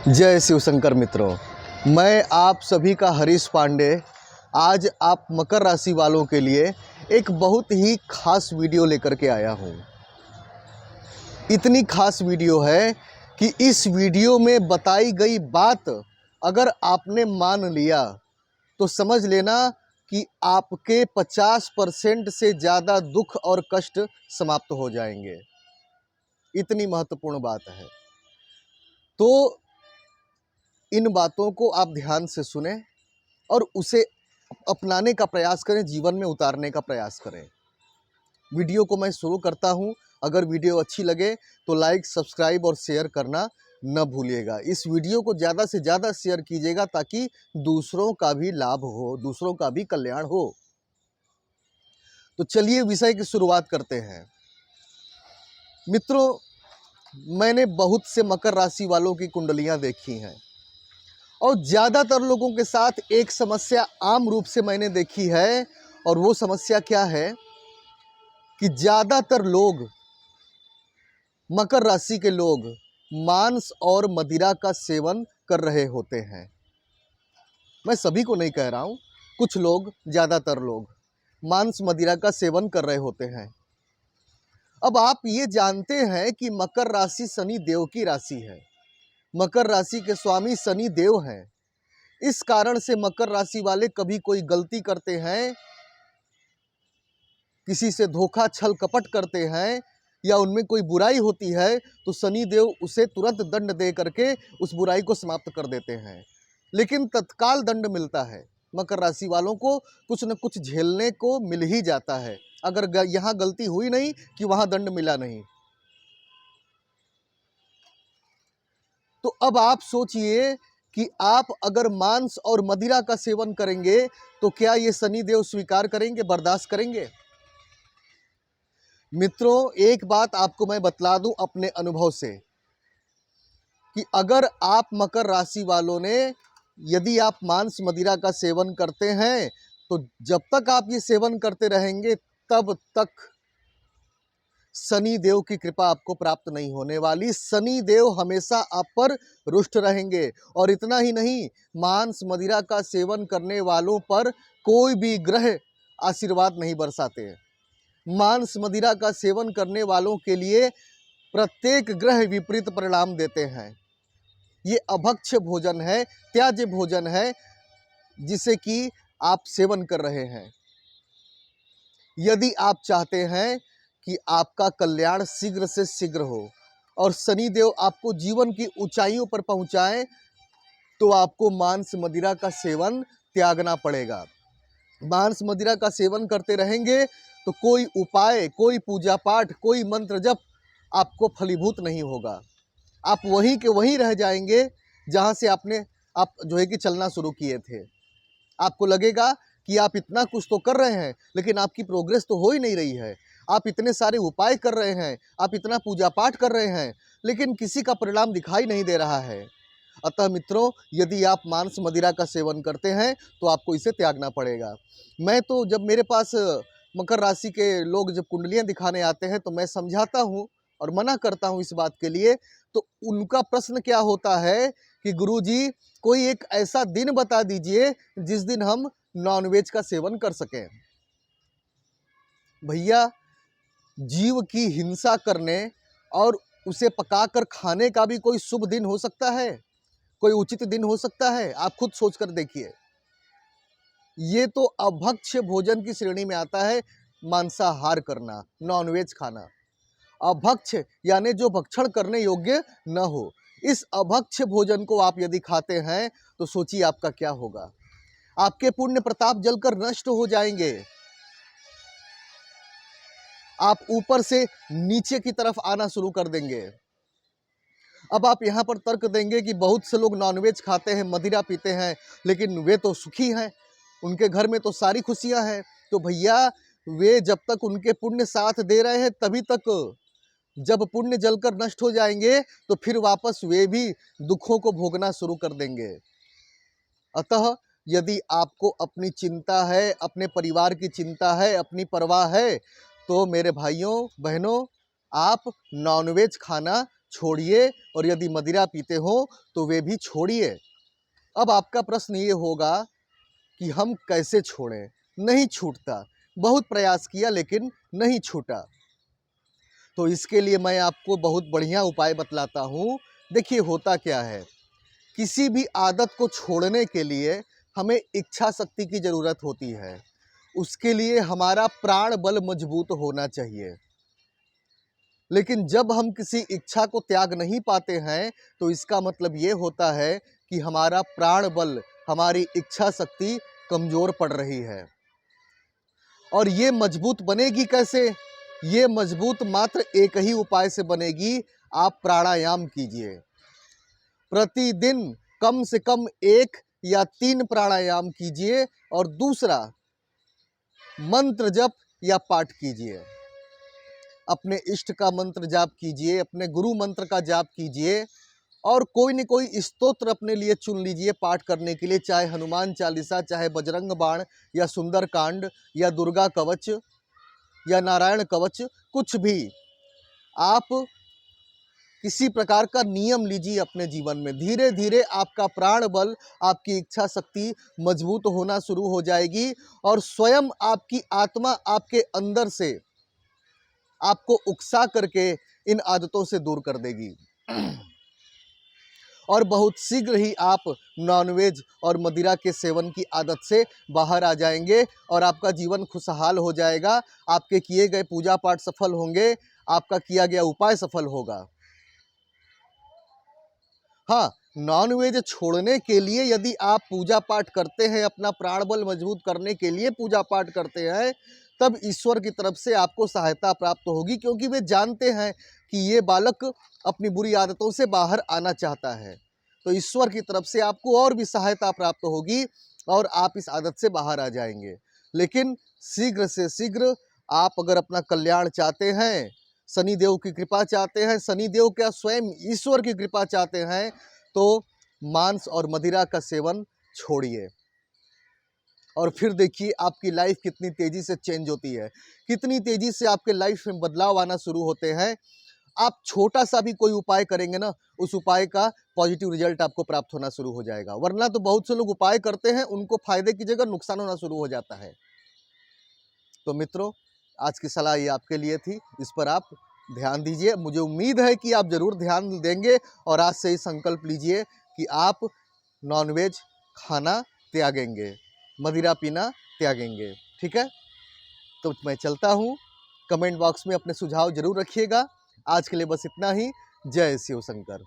जय शिव शंकर मित्रों, मैं आप सभी का हरीश पांडे आज आप मकर राशि वालों के लिए एक बहुत ही खास वीडियो लेकर के आया हूँ। इतनी खास वीडियो है कि इस वीडियो में बताई गई बात अगर आपने मान लिया तो समझ लेना कि आपके 50% से ज़्यादा दुख और कष्ट समाप्त हो जाएंगे। इतनी महत्वपूर्ण बात है। तो इन बातों को आप ध्यान से सुने और उसे अपनाने का प्रयास करें, जीवन में उतारने का प्रयास करें। वीडियो को मैं शुरू करता हूं। अगर वीडियो अच्छी लगे तो लाइक, सब्सक्राइब और शेयर करना न भूलिएगा। इस वीडियो को ज़्यादा से ज़्यादा शेयर कीजिएगा ताकि दूसरों का भी लाभ हो, दूसरों का भी कल्याण हो। तो चलिए विषय की शुरुआत करते हैं। मित्रों, मैंने बहुत से मकर राशि वालों की कुंडलियां देखी हैं और ज़्यादातर लोगों के साथ एक समस्या आम रूप से मैंने देखी है। और वो समस्या क्या है कि ज़्यादातर लोग, मकर राशि के लोग, मांस और मदिरा का सेवन कर रहे होते हैं। मैं सभी को नहीं कह रहा हूँ, कुछ लोग, ज़्यादातर लोग मांस मदिरा का सेवन कर रहे होते हैं। अब आप ये जानते हैं कि मकर राशि शनि देव की राशि है। मकर राशि के स्वामी शनि देव हैं। इस कारण से मकर राशि वाले कभी कोई गलती करते हैं, किसी से धोखा छल कपट करते हैं या उनमें कोई बुराई होती है तो शनि देव उसे तुरंत दंड दे करके उस बुराई को समाप्त कर देते हैं। लेकिन तत्काल दंड मिलता है। मकर राशि वालों को कुछ न कुछ झेलने को मिल ही जाता है। अगर यहाँ गलती हुई नहीं कि वहाँ दंड मिला नहीं। तो अब आप सोचिए कि आप अगर मांस और मदिरा का सेवन करेंगे तो क्या ये शनि देव स्वीकार करेंगे, बर्दाश्त करेंगे? मित्रों, एक बात आपको मैं बतला दूं अपने अनुभव से कि अगर आप मकर राशि वालों ने, यदि आप मांस मदिरा का सेवन करते हैं तो जब तक आप ये सेवन करते रहेंगे तब तक शनि देव की कृपा आपको प्राप्त नहीं होने वाली। शनि देव हमेशा आप पर रुष्ट रहेंगे। और इतना ही नहीं, मांस मदिरा का सेवन करने वालों पर कोई भी ग्रह आशीर्वाद नहीं बरसाते हैं। मांस मदिरा का सेवन करने वालों के लिए प्रत्येक ग्रह विपरीत परिणाम देते हैं। ये अभक्ष्य भोजन है, त्याज्य भोजन है जिसे कि आप सेवन कर रहे हैं। यदि आप चाहते हैं कि आपका कल्याण शीघ्र से शीघ्र हो और शनि देव आपको जीवन की ऊंचाइयों पर पहुंचाएं तो आपको मांस मदिरा का सेवन त्यागना पड़ेगा। मांस मदिरा का सेवन करते रहेंगे तो कोई उपाय, कोई पूजा पाठ, कोई मंत्र जप आपको फलीभूत नहीं होगा। आप वहीं के वहीं रह जाएंगे जहां से आप जो है कि चलना शुरू किए थे। आपको लगेगा कि आप इतना कुछ तो कर रहे हैं लेकिन आपकी प्रोग्रेस तो हो ही नहीं रही है। आप इतने सारे उपाय कर रहे हैं, आप इतना पूजा पाठ कर रहे हैं लेकिन किसी का परिणाम दिखाई नहीं दे रहा है। अतः मित्रों, यदि आप मांस मदिरा का सेवन करते हैं तो आपको इसे त्यागना पड़ेगा। मैं तो जब मेरे पास मकर राशि के लोग जब कुंडलियां दिखाने आते हैं तो मैं समझाता हूं और मना करता हूं इस बात के लिए। तो उनका प्रश्न क्या होता है कि गुरुजी, कोई एक ऐसा दिन बता दीजिए जिस दिन हम नॉनवेज का सेवन कर सकें। भैया, जीव की हिंसा करने और उसे पकाकर खाने का भी कोई शुभ दिन हो सकता है? कोई उचित दिन हो सकता है? आप खुद सोच कर देखिए। ये तो अभक्ष्य भोजन की श्रेणी में आता है, मांसाहार करना, नॉनवेज खाना। अभक्ष्य यानी जो भक्षण करने योग्य न हो। इस अभक्ष्य भोजन को आप यदि खाते हैं तो सोचिए आपका क्या होगा। आपके पुण्य प्रताप जलकर नष्ट हो जाएंगे। आप ऊपर से नीचे की तरफ आना शुरू कर देंगे। अब आप यहाँ पर तर्क देंगे कि बहुत से लोग नॉनवेज खाते हैं, मदिरा पीते हैं, लेकिन वे तो सुखी हैं, उनके घर में तो सारी खुशियां हैं। तो भैया, वे जब तक उनके पुण्य साथ दे रहे हैं तभी तक। जब पुण्य जलकर नष्ट हो जाएंगे तो फिर वापस वे भी दुखों को भोगना शुरू कर देंगे। अतः यदि आपको अपनी चिंता है, अपने परिवार की चिंता है, अपनी परवाह है, तो मेरे भाइयों बहनों, आप नॉनवेज खाना छोड़िए, और यदि मदिरा पीते हो तो वे भी छोड़िए। अब आपका प्रश्न ये होगा कि हम कैसे छोड़ें? नहीं छूटता, बहुत प्रयास किया लेकिन नहीं छूटा। तो इसके लिए मैं आपको बहुत बढ़िया उपाय बतलाता हूँ। देखिए होता क्या है, किसी भी आदत को छोड़ने के लिए हमें इच्छा शक्ति की ज़रूरत होती है। उसके लिए हमारा प्राण बल मजबूत होना चाहिए। लेकिन जब हम किसी इच्छा को त्याग नहीं पाते हैं, तो इसका मतलब ये होता है कि हमारा प्राण बल, हमारी इच्छा शक्ति कमज़ोर पड़ रही है। और ये मजबूत बनेगी कैसे? ये मजबूत मात्र एक ही उपाय से बनेगी, आप प्राणायाम कीजिए। प्रतिदिन कम से कम 1 या 3 प्राणायाम कीजिए, और दूसरा मंत्र जप या पाठ कीजिए। अपने इष्ट का मंत्र जाप कीजिए, अपने गुरु मंत्र का जाप कीजिए, और कोई न कोई स्तोत्र अपने लिए चुन लीजिए पाठ करने के लिए, चाहे हनुमान चालीसा, चाहे बजरंग बाण, या सुंदरकांड, या दुर्गा कवच, या नारायण कवच, कुछ भी। आप किसी प्रकार का नियम लीजिए अपने जीवन में। धीरे धीरे आपका प्राण बल, आपकी इच्छा शक्ति मजबूत होना शुरू हो जाएगी, और स्वयं आपकी आत्मा आपके अंदर से आपको उकसा करके इन आदतों से दूर कर देगी। और बहुत शीघ्र ही आप नॉनवेज और मदिरा के सेवन की आदत से बाहर आ जाएंगे, और आपका जीवन खुशहाल हो जाएगा। आपके किए गए पूजा पाठ सफल होंगे, आपका किया गया उपाय सफल होगा। हाँ, नॉनवेज छोड़ने के लिए यदि आप पूजा पाठ करते हैं, अपना प्राण बल मजबूत करने के लिए पूजा पाठ करते हैं, तब ईश्वर की तरफ से आपको सहायता प्राप्त होगी, क्योंकि वे जानते हैं कि ये बालक अपनी बुरी आदतों से बाहर आना चाहता है। तो ईश्वर की तरफ से आपको और भी सहायता प्राप्त होगी, और आप इस आदत से बाहर आ जाएंगे। लेकिन शीघ्र से शीघ्र आप अगर अपना कल्याण चाहते हैं, शनिदेव की कृपा चाहते हैं, शनिदेव क्या स्वयं ईश्वर की कृपा चाहते हैं, तो मांस और मदिरा का सेवन छोड़िए। और फिर देखिए आपकी लाइफ कितनी तेज़ी से चेंज होती है, कितनी तेज़ी से आपके लाइफ में बदलाव आना शुरू होते हैं। आप छोटा सा भी कोई उपाय करेंगे ना, उस उपाय का पॉजिटिव रिजल्ट आपको प्राप्त होना शुरू हो जाएगा। वरना तो बहुत से लोग उपाय करते हैं, उनको फायदे की जगह नुकसान होना शुरू हो जाता है। तो मित्रों, आज की सलाह ये आपके लिए थी, इस पर आप ध्यान दीजिए। मुझे उम्मीद है कि आप ज़रूर ध्यान देंगे, और आज से ही संकल्प लीजिए कि आप नॉनवेज खाना त्यागेंगे, मदिरा पीना त्यागेंगे। ठीक है? तो मैं चलता हूँ। कमेंट बॉक्स में अपने सुझाव ज़रूर रखिएगा। आज के लिए बस इतना ही। जय शिव शंकर।